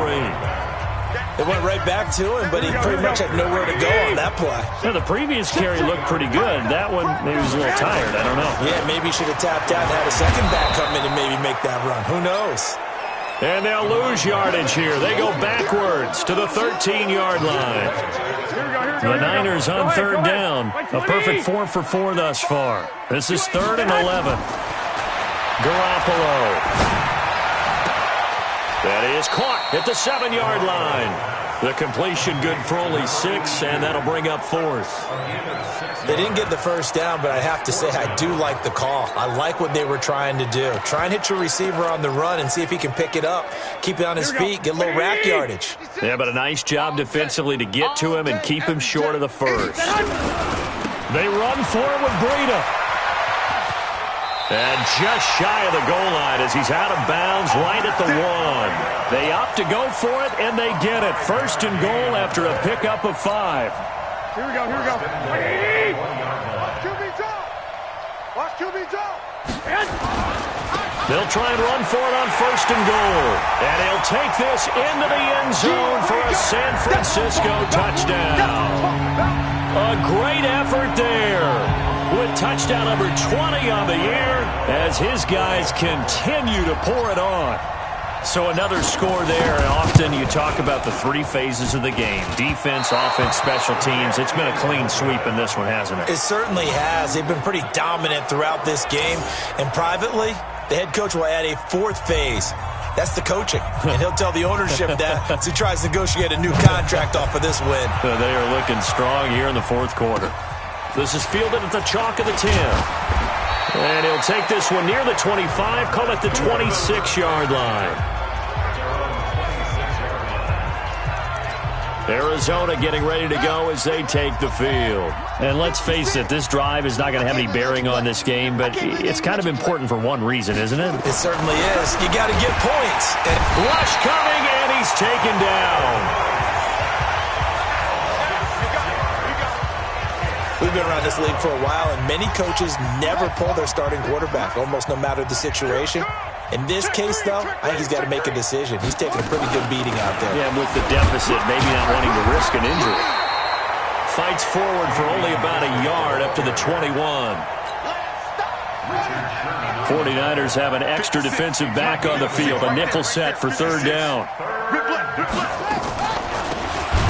It went right back to him, but he pretty much had nowhere to go on that play. Yeah, the previous carry looked pretty good. That one, maybe he was a little tired. I don't know. Yeah, maybe he should have tapped out and had a second back come in and maybe make that run. Who knows? And they'll lose yardage here. They go backwards to the 13-yard line. The Niners on third down. A perfect 4 for 4 thus far. This is 3rd and 11. Garoppolo. That is caught at the 7-yard line. The completion good for only 6, and that'll bring up 4th. They didn't get the first down, but I have to say I do like the call. I like what they were trying to do. Try and hit your receiver on the run and see if he can pick it up. Keep it on his feet, get a little rack yardage. Yeah, but a nice job defensively to get to him and keep him short of the first. They run for it with Breida. And just shy of the goal line as he's out of bounds right at the 1. They opt to go for it, and they get it. 1st and goal after a pickup of 5. Here we go. 180. Watch QB drop. They'll try and run for it on 1st and goal. And he'll take this into the end zone for a San Francisco touchdown. A great effort there, with touchdown number 20 on the year as his guys continue to pour it on. So another score there, and often you talk about the 3 phases of the game. Defense, offense, special teams. It's been a clean sweep in this one, hasn't it? It certainly has. They've been pretty dominant throughout this game. And privately, the head coach will add a 4th phase. That's the coaching. And he'll tell the ownership that as he tries to negotiate a new contract off of this win. They are looking strong here in the 4th quarter. This is fielded at the chalk of the 10. And he'll take this one near the 25, call it the 26-yard line. Arizona getting ready to go as they take the field. And let's face it, this drive is not going to have any bearing on this game, but it's kind of important for one reason, isn't it? It certainly is. You got to get points. Rush coming, and he's taken down. We've been around this league for a while, and many coaches never pull their starting quarterback, almost no matter the situation. In this case, though, I think he's got to make a decision. He's taking a pretty good beating out there. Yeah, with the deficit, maybe not wanting to risk an injury. Fights forward for only about a yard up to the 21. 49ers have an extra defensive back on the field, a nickel set for 3rd down.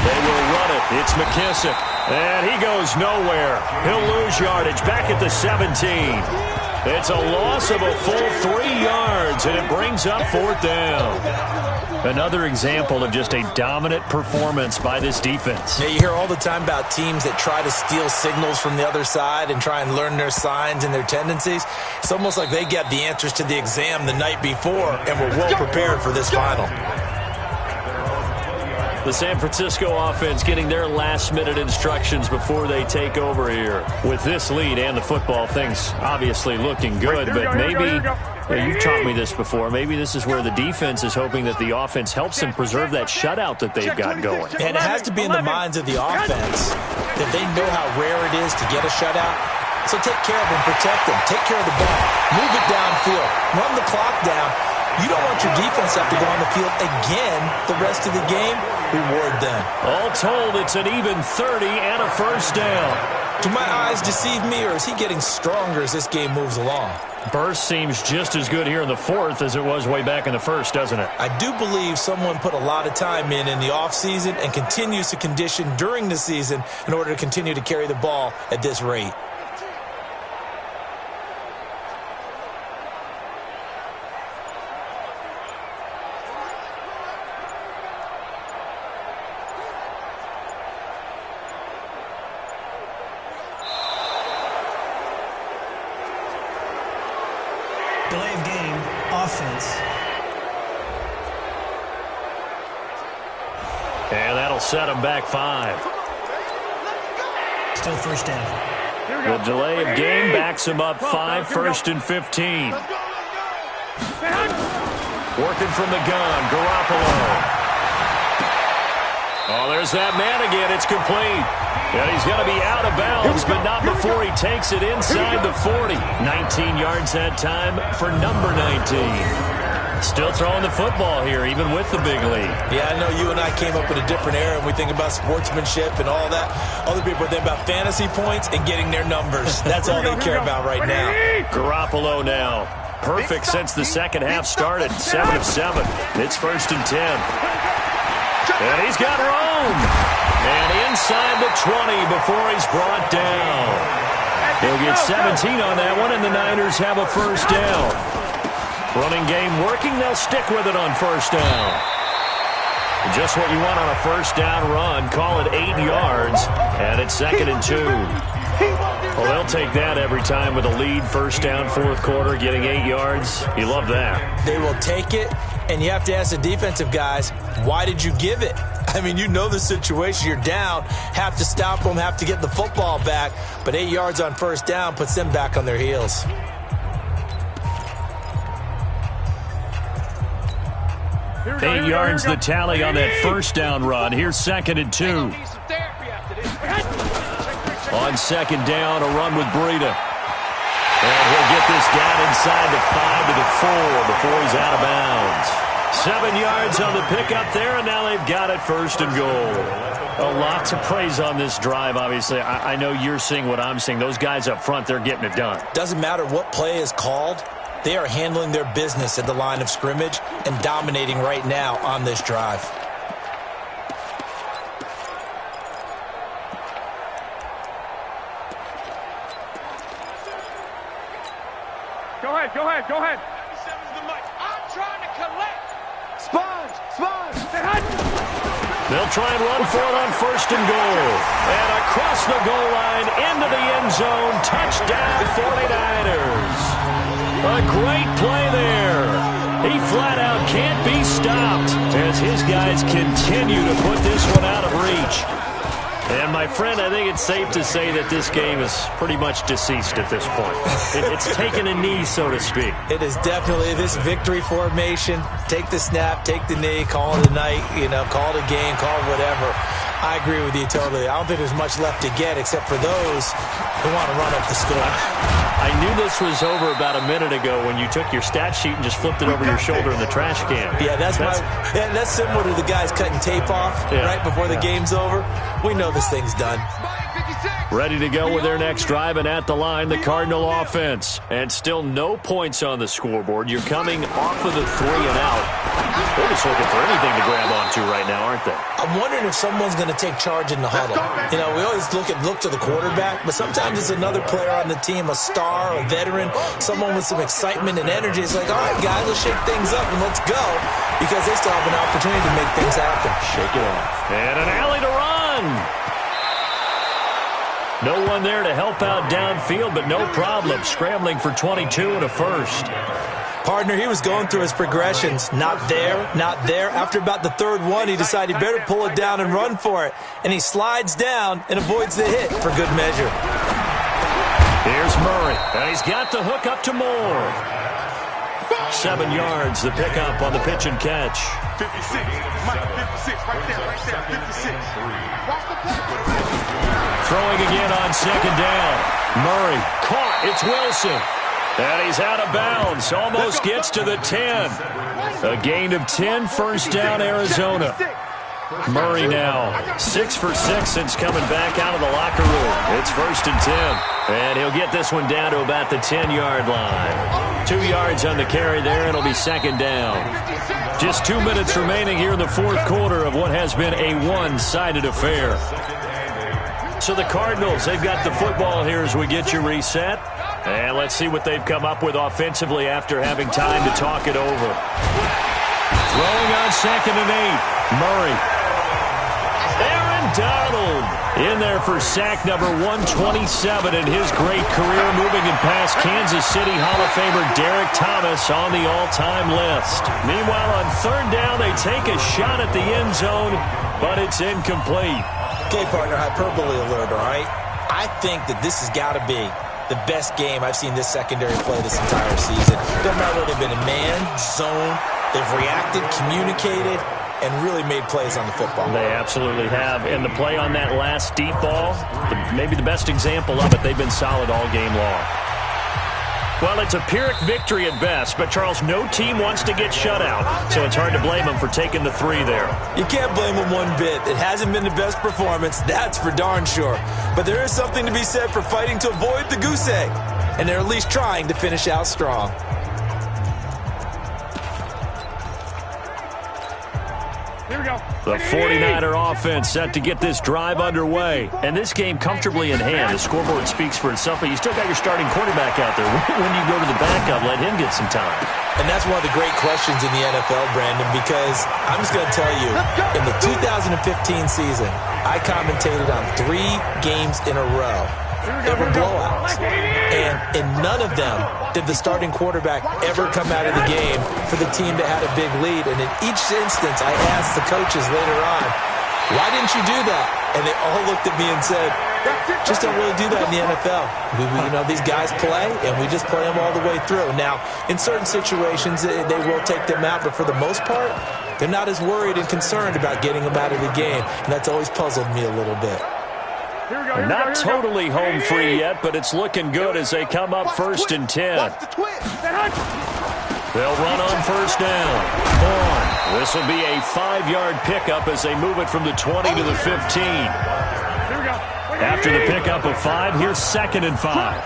They will run on it. It's McKissick. And he goes nowhere. He'll lose yardage back at the 17. It's a loss of a full 3 yards, and it brings up 4th down. Another example of just a dominant performance by this defense. Yeah, you hear all the time about teams that try to steal signals from the other side and try and learn their signs and their tendencies. It's almost like they get the answers to the exam the night before and were well prepared for this final. The San Francisco offense getting their last-minute instructions before they take over here. With this lead and the football, things obviously looking good, but maybe, you've taught me this before, maybe this is where the defense is hoping that the offense helps them preserve that shutout that they've got going. And it has to be in the minds of the offense that they know how rare it is to get a shutout. So take care of them, protect them, take care of the ball, move it downfield, run the clock down. You don't want your defense to have to go on the field again the rest of the game. Reward them. All told, it's an even 30 and a first down. Do my eyes deceive me, or is he getting stronger as this game moves along? Burst seems just as good here in the 4th as it was way back in the 1st, doesn't it? I do believe someone put a lot of time in the offseason and continues to condition during the season in order to continue to carry the ball at this rate. Delay of game, offense. And that'll set him back 5. Still first down. The delay of game backs him up 5, 1st and 15. Working from the gun, Garoppolo. Oh, there's that man again. It's complete. And he's going to be out of bounds, but not before he takes it inside the 40. 19 yards that time for number 19. Still throwing the football here, even with the big lead. Yeah, I know you and I came up in a different era, and we think about sportsmanship and all that. Other people are thinking about fantasy points and getting their numbers. That's all they care about right now. Garoppolo now. Perfect since the second half started. 7 of 7. It's 1st and 10. And he's got room. And inside the 20 before he's brought down. He'll get 17 on that one, and the Niners have a first down. Running game working. They'll stick with it on first down. Just what you want on a first down run. Call it 8 yards, and it's 2nd and 2. Well, they'll take that every time with a lead. First down, 4th quarter, getting 8 yards. You love that. They will take it, and you have to ask the defensive guys, why did you give it? I mean, you know the situation. You're down, have to stop them, have to get the football back, but 8 yards on first down puts them back on their heels. Eight yards the tally on that first down run. Here's 2nd and 2. On 2nd down, a run with Breida. And he'll get this down inside the 5 to the 4 before he's out of bounds. 7 yards on the pickup there, and now they've got it 1st and goal. A lot to praise on this drive, obviously. I know you're seeing what I'm seeing. Those guys up front, they're getting it done. Doesn't matter what play is called. They are handling their business at the line of scrimmage and dominating right now on this drive. Go ahead. I'm trying to collect. Sponge. They'll try and run for it on 1st and goal. And across the goal line, into the end zone, touchdown 49ers. A great play there. He flat out can't be stopped as his guys continue to put this one out of reach. And, my friend, I think it's safe to say that this game is pretty much deceased at this point. It's taken a knee, so to speak. It is definitely this victory formation. Take the snap, take the knee, call it a night, call it a game, call it whatever. I agree with you totally. I don't think there's much left to get except for those who want to run up the score. I knew this was over about a minute ago when you took your stat sheet and just flipped it over your shoulder in the trash can. Yeah, that's similar to the guys cutting tape off right before the game's over. We know this thing's done. Ready to go with their next drive, and at the line, the Cardinal offense. And still no points on the scoreboard. You're coming off of the 3 and out. They're just looking for anything to grab onto right now, aren't they? I'm wondering if someone's going to take charge in the huddle. You know, we always look to the quarterback, but sometimes it's another player on the team, a star, a veteran, someone with some excitement and energy. It's like, all right, guys, let's shake things up and let's go, because they still have an opportunity to make things happen. Shake it off. And an alley to run. No one there to help out downfield, but no problem. Scrambling for 22 and a first. Partner, he was going through his progressions. Not there, not there. After about the third one, he decided he better pull it down and run for it. And he slides down and avoids the hit for good measure. Here's Murray, and he's got the hook up to Moore. 7 yards, the pickup on the pitch and catch. 56, Mike, 56, right there, 56. Watch the play. Throwing again on second down. Murray caught. It's Wilson. And he's out of bounds. Almost gets to the 10. A gain of 10, first down, Arizona. Murray now 6 for 6 since coming back out of the locker room. It's 1st and 10. And he'll get this one down to about the 10-yard line. 2 yards on the carry there. It'll be 2nd down. Just 2 minutes remaining here in the 4th quarter of what has been a one-sided affair. So the Cardinals, they've got the football here as we get you reset. And let's see what they've come up with offensively after having time to talk it over. Throwing on 2nd and 8. Murray. Aaron Donald in there for sack number 127 in his great career, moving it past Kansas City Hall of Famer Derek Thomas on the all-time list. Meanwhile, on 3rd down, they take a shot at the end zone, but it's incomplete. Okay, partner, hyperbole alert, all right? I think that this has got to be the best game I've seen this secondary play this entire season. Doesn't matter whether they've been in man, zone, they've reacted, communicated, and really made plays on the football. They absolutely have. And the play on that last deep ball, maybe the best example of it, they've been solid all game long. Well, it's a Pyrrhic victory at best, but, Charles, no team wants to get shut out, so it's hard to blame them for taking the 3 there. You can't blame them one bit. It hasn't been the best performance, that's for darn sure. But there is something to be said for fighting to avoid the goose egg, and they're at least trying to finish out strong. Here we go. The 49er offense set to get this drive underway. And this game comfortably in hand. The scoreboard speaks for itself, but you still got your starting quarterback out there. When you go to the backup, let him get some time. And that's one of the great questions in the NFL, Brandon, because I'm just going to tell you, in the 2015 season, I commentated on 3 games in a row. They were blowouts. And in none of them did the starting quarterback ever come out of the game for the team that had a big lead. And in each instance, I asked the coaches later on, why didn't you do that? And they all looked at me and said, just don't really do that in the NFL. You know, these guys play, and we just play them all the way through. Now, in certain situations, they will take them out, but for the most part, they're not as worried and concerned about getting them out of the game. And that's always puzzled me a little bit. Not totally home free yet, but it's looking good as they come up 1st and 10. They'll run on 1st down. Vaughn. This will be a 5-yard pickup as they move it from the 20 to the 15. After the pickup of 5, here's 2nd and 5.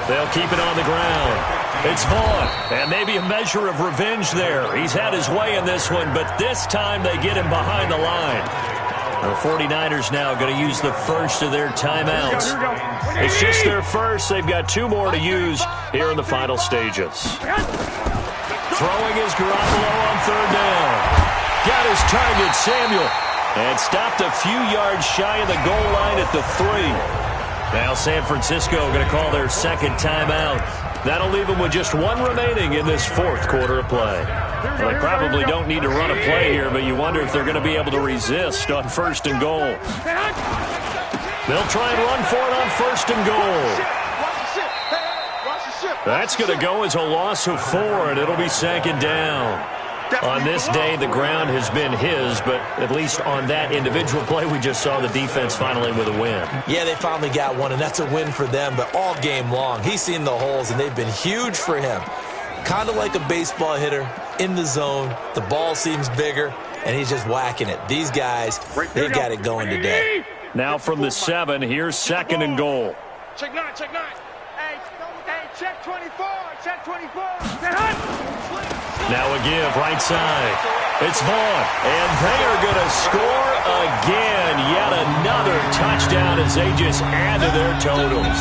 They'll keep it on the ground. It's Vaughn, and maybe a measure of revenge there. He's had his way in this one, but this time they get him behind the line. The 49ers now going to use the first of their timeouts. It's just their first. They've got 2 more to use here in the final stages. Throwing is Garoppolo on 3rd down. Got his target, Samuel, and stopped a few yards shy of the goal line at the 3. Now San Francisco going to call their 2nd timeout. That'll leave them with just 1 remaining in this 4th quarter of play. Well, they probably don't need to run a play here, but you wonder if they're going to be able to resist on 1st and goal. They'll try and run for it on 1st and goal. That's going to go as a loss of 4, and it'll be 2nd down. On this day, the ground has been his, but at least on that individual play, we just saw the defense finally with a win. Yeah, they finally got one, and that's a win for them, but all game long, he's seen the holes, and they've been huge for him. Kind of like a baseball hitter, in the zone. The ball seems bigger, and he's just whacking it. These guys, they've got it going today. Now from the 7, here's 2nd and goal. Check 9, check 9. Hey, check 24, check 24. Now a give, right side. It's Vaughn, and they are going to score again. Yet another touchdown as they just add to their totals.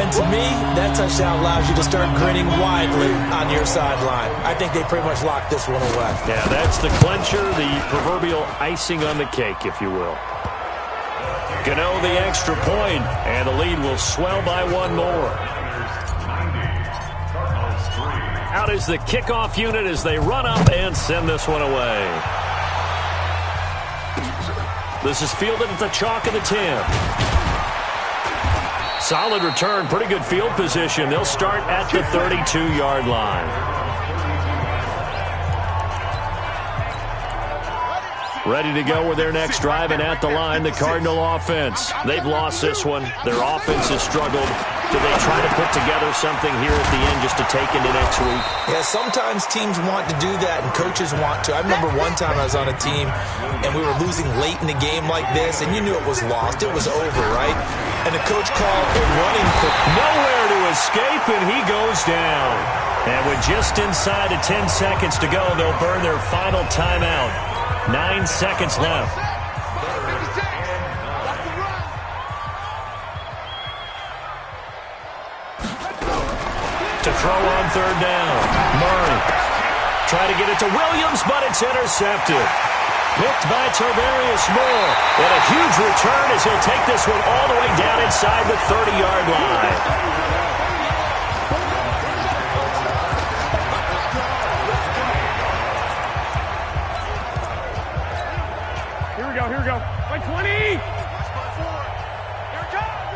And to me, that touchdown allows you to start grinning widely on your sideline. I think they pretty much locked this one away. Yeah, that's the clincher, the proverbial icing on the cake, if you will. Gano the extra point, and the lead will swell by one more. Out is the kickoff unit as they run up and send this one away. This is fielded at the chalk of the 10. Solid return, pretty good field position. They'll start at the 32-yard line. Ready to go with their next drive, and at the line, the Cardinal offense. They've lost this one. Their offense has struggled. Do they try to put together something here at the end just to take into next week? Yeah, sometimes teams want to do that, and coaches want to. I remember one time I was on a team, and we were losing late in the game like this, and you knew it was lost. It was over, right? And the coach called a running play. Nowhere to escape, and he goes down. And with just inside of 10 seconds to go, they'll burn their final timeout. 9 seconds left. To throw on 3rd down. Murray. Try to get it to Williams, but it's intercepted. Picked by Tavarius Moore. And a huge return as he'll take this one all the way down inside the 30-yard line. Here we go. By 20. Here it comes.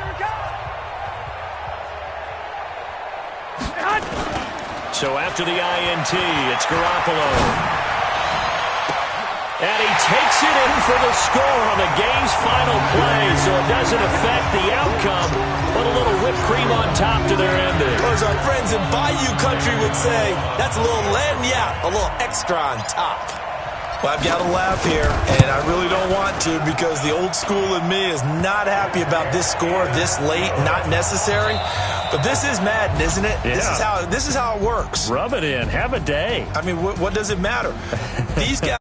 So after the INT, it's Garoppolo. And he takes it in for the score on the game's final play, so it doesn't affect the outcome, but a little whipped cream on top to their ending. Or as our friends in Bayou Country would say, that's a little lagniappe, a little extra on top. Well, I've got to laugh here, and I really don't want to because the old school in me is not happy about this score this late, not necessary. But this is Madden, isn't it? Yeah. This is how it works. Rub it in. Have a day. I mean, what does it matter? These guys.